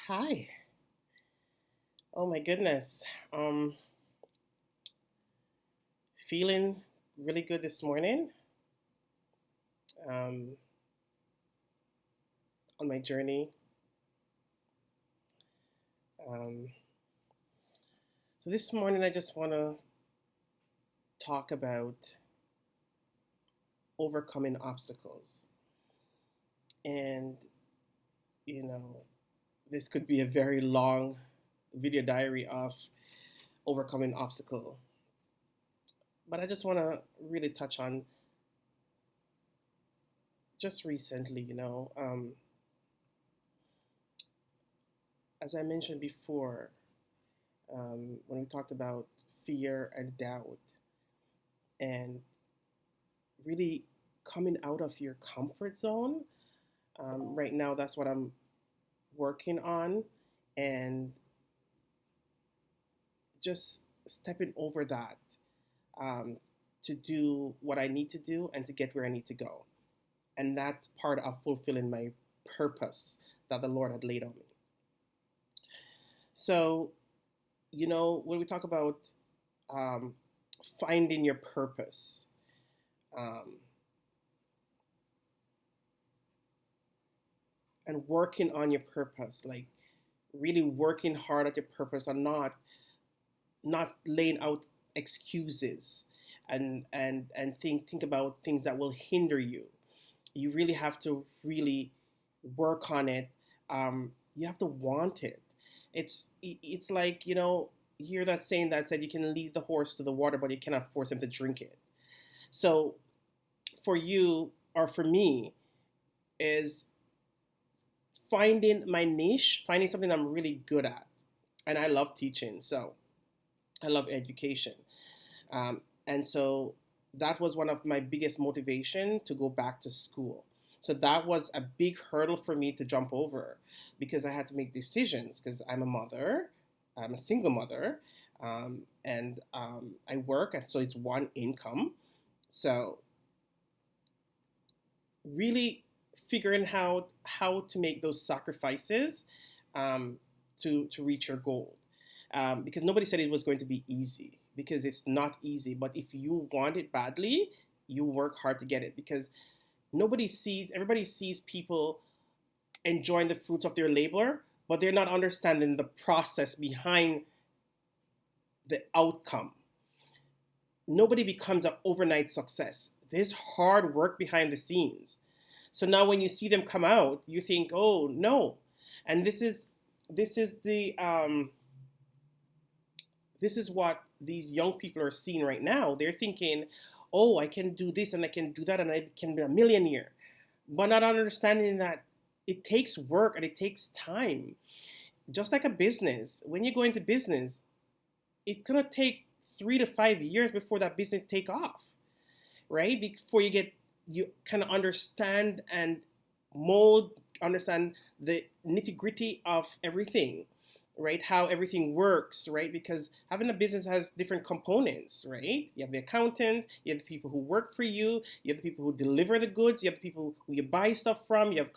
Hi. Oh my goodness. Um, Feeling really good this morning. Um, on my journey. Um, so this morning, I just want to talk about overcoming obstacles, and you know, this could be a very long video diary of overcoming obstacle. But I just want to really touch on just recently. As I mentioned before, when we talked about fear and doubt and really coming out of your comfort zone. Right now, that's what I'm working on, and just stepping over that um, to do what I need to do and to get where I need to go. And that part of fulfilling my purpose that the Lord had laid on me. So, when we talk about um, finding your purpose, um, and working on your purpose, like really working hard at your purpose and not laying out excuses and think about things that will hinder you. You really have to really work on it. You have to want it. It's like, you hear that saying that said you can lead the horse to the water, but you cannot force him to drink it. So for you or for me is finding my niche, finding something I'm really good at. And I love teaching, so I love education. And so that was one of my biggest motivation to go back to school. So that was a big hurdle for me to jump over because I had to make decisions because I'm a mother, I'm a single mother, and I work, and so it's one income. So really figuring out how to make those sacrifices um, to reach your goal. Because nobody said it was going to be easy because it's not easy. But if you want it badly, you work hard to get it because everybody sees people enjoying the fruits of their labor, but they're not understanding the process behind the outcome. Nobody becomes an overnight success. There's hard work behind the scenes. So now when you see them come out, you think, oh no. And this is what these young people are seeing right now. They're thinking, oh, I can do this and I can do that and I can be a millionaire. But not understanding that it takes work and it takes time. Just like a business, when you go into business, it's gonna take 3 to 5 years before that business take off, right? Before you kind of understand and mold, understand the nitty gritty of everything, right? How everything works, right? Because having a business has different components, right? You have the accountant, you have the people who work for you, you have the people who deliver the goods, you have the people who you buy stuff from, you have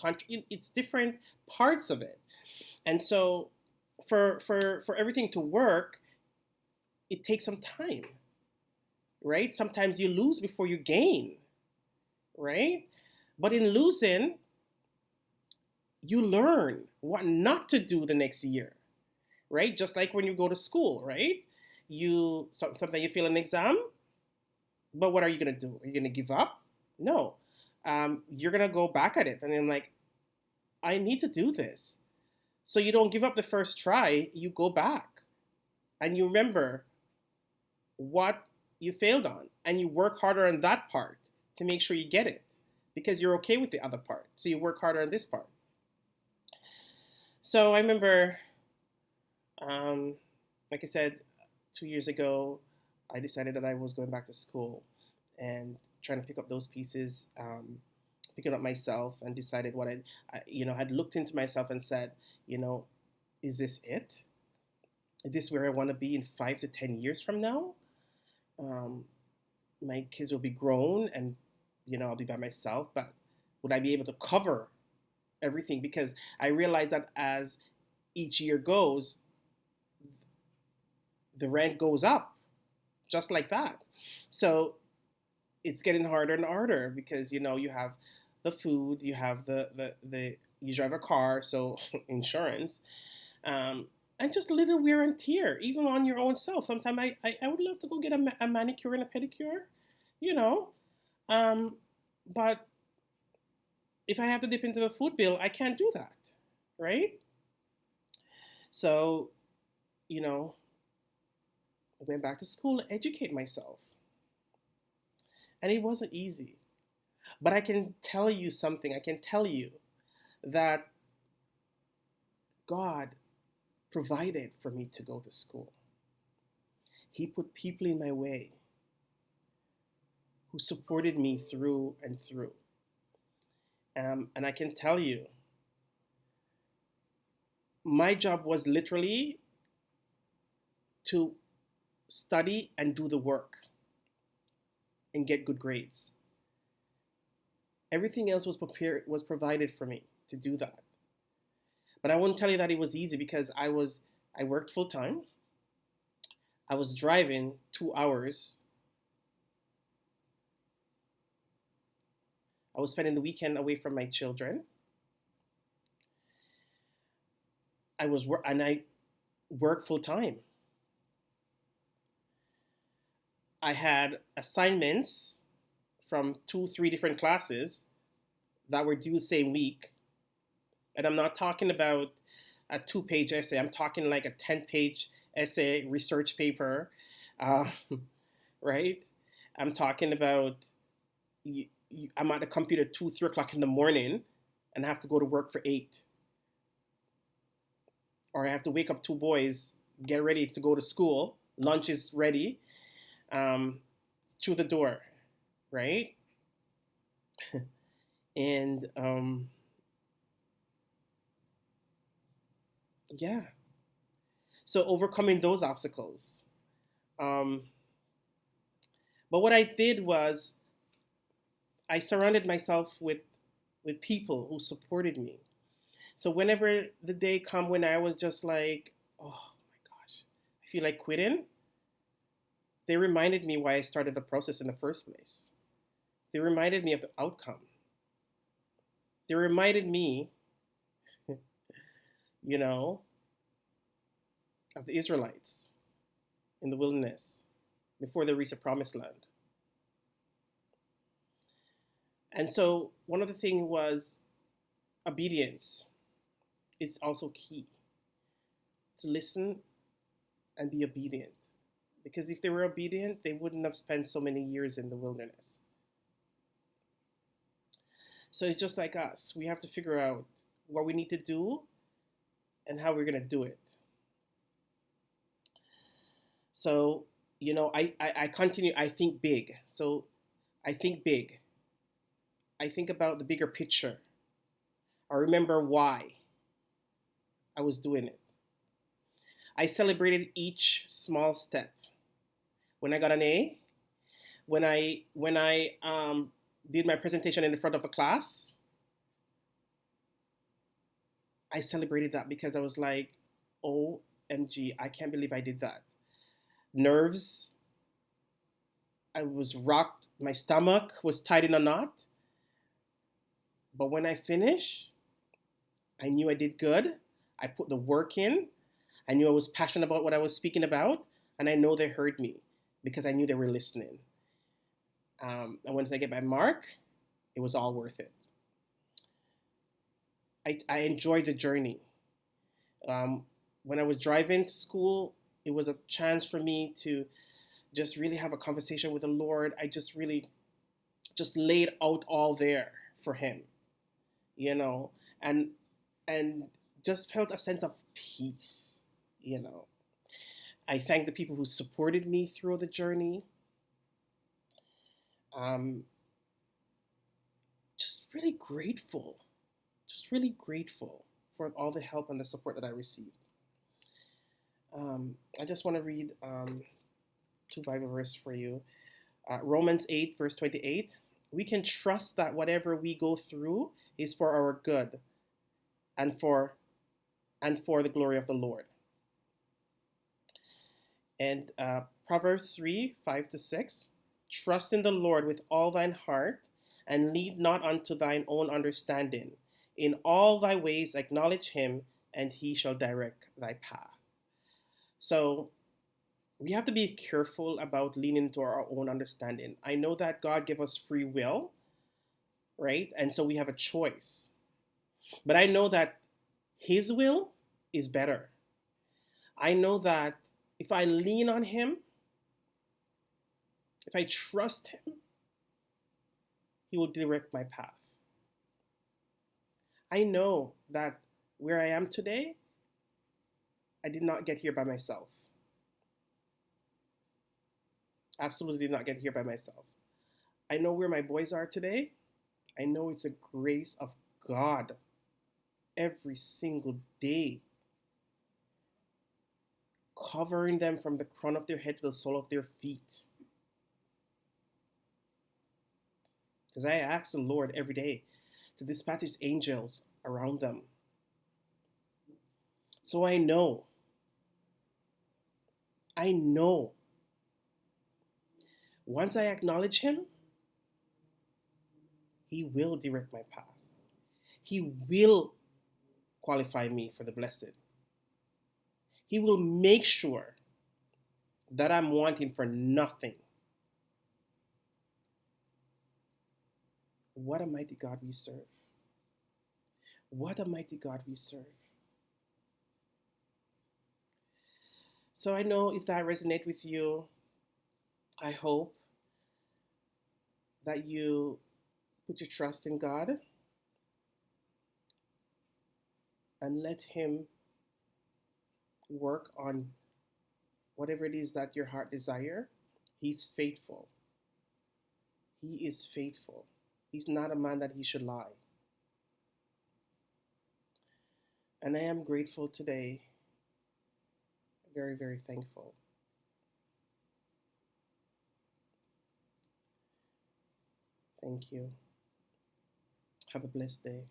it's different parts of it. And so for everything to work, it takes some time, right? Sometimes you lose before you gain, right? But in losing, you learn what not to do the next year, right? Just like when you go to school, right? Sometimes you fail an exam, but what are you gonna do? Are you gonna give up? No, you're gonna go back at it, and I'm like, I need to do this. So you don't give up the first try. You go back, and you remember what you failed on, and you work harder on that part to make sure you get it, because you're okay with the other part. So you work harder on this part. So I remember, um, like I said, 2 years ago, I decided that I was going back to school and trying to pick up those pieces, picking up myself, and decided had looked into myself and said, you know, is this it? Is this where I want to be in 5 to 10 years from now? Um, my kids will be grown, and I'll be by myself. But would I be able to cover everything? Because I realized that as each year goes, the rent goes up just like that. So it's getting harder and harder because you have the food, you have the you drive a car, so insurance, and just a little wear and tear, even on your own self. Sometimes I would love to go get a manicure and a pedicure, you know, um, but if I have to dip into the food bill, I can't do that, right? So, you know, I went back to school to educate myself, and it wasn't easy. But I can tell you something. I can tell you that God provided for me to go to school. He put people in my way who supported me through and through. And I can tell you, my job was literally to study and do the work and get good grades. Everything else was provided for me to do that. But I won't tell you that it was easy because I worked full time. I was driving 2 hours. I was spending the weekend away from my children. I worked full time. I had assignments from 3 different classes that were due the same week. And I'm not talking about a 2-page essay. I'm talking like a 10-page essay, research paper, uh, right? I'm talking about I'm at the computer 3 o'clock in the morning and I have to go to work for 8. Or I have to wake up 2 boys, get ready to go to school. Lunch is ready, through the door, right? And yeah, so overcoming those obstacles. Um, but what I did was I surrounded myself with people who supported me. So whenever the day come when I was just like, oh my gosh, I feel like quitting, they reminded me why I started the process in the first place. They reminded me of the outcome. They reminded me, you know, of the Israelites in the wilderness before they reached the promised land. And so one of the things was obedience is also key. To listen and be obedient. Because if they were obedient, they wouldn't have spent so many years in the wilderness. So it's just like us. We have to figure out what we need to do and how we're going to do it. So, I continue, I think big. So I think big. I think about the bigger picture. I remember why I was doing it. I celebrated each small step. When I got an A, when I did my presentation in the front of a class, I celebrated that because I was like, OMG, I can't believe I did that. Nerves, I was rocked, my stomach was tied in a knot. But when I finished, I knew I did good. I put the work in. I knew I was passionate about what I was speaking about. And I know they heard me because I knew they were listening. And once I get my mark, it was all worth it. I enjoyed the journey. When I was driving to school, it was a chance for me to just really have a conversation with the Lord. I just really just laid out all there for Him, and just felt a sense of peace. I thank the people who supported me through the journey. Just really grateful. Just really grateful for all the help and the support that I received. I just want to read 2 Bible verses for you. Romans 8, verse 28. We can trust that whatever we go through is for our good and and for the glory of the Lord. And Proverbs 3 5 to 6. Trust in the Lord with all thine heart, and lead not unto thine own understanding. In all thy ways acknowledge him, and he shall direct thy path. So we have to be careful about leaning into our own understanding. I know that God gave us free will, right? And so we have a choice. But I know that his will is better. I know that if I lean on him, if I trust him, he will direct my path. I know that where I am today, I did not get here by myself. Absolutely did not get here by myself. I know where my boys are today. I know it's a grace of God every single day, covering them from the crown of their head to the sole of their feet. Because I ask the Lord every day to dispatch his angels around them. So I know once I acknowledge him, he will direct my path. He will qualify me for the blessed. He will make sure that I'm wanting for nothing. What a mighty God we serve. What a mighty God we serve. So I know if that resonates with you, I hope that you put your trust in God and let him work on whatever it is that your heart desire. He's faithful. He is faithful. He's not a man that he should lie. And I am grateful today. Very, very thankful. Thank you. Have a blessed day.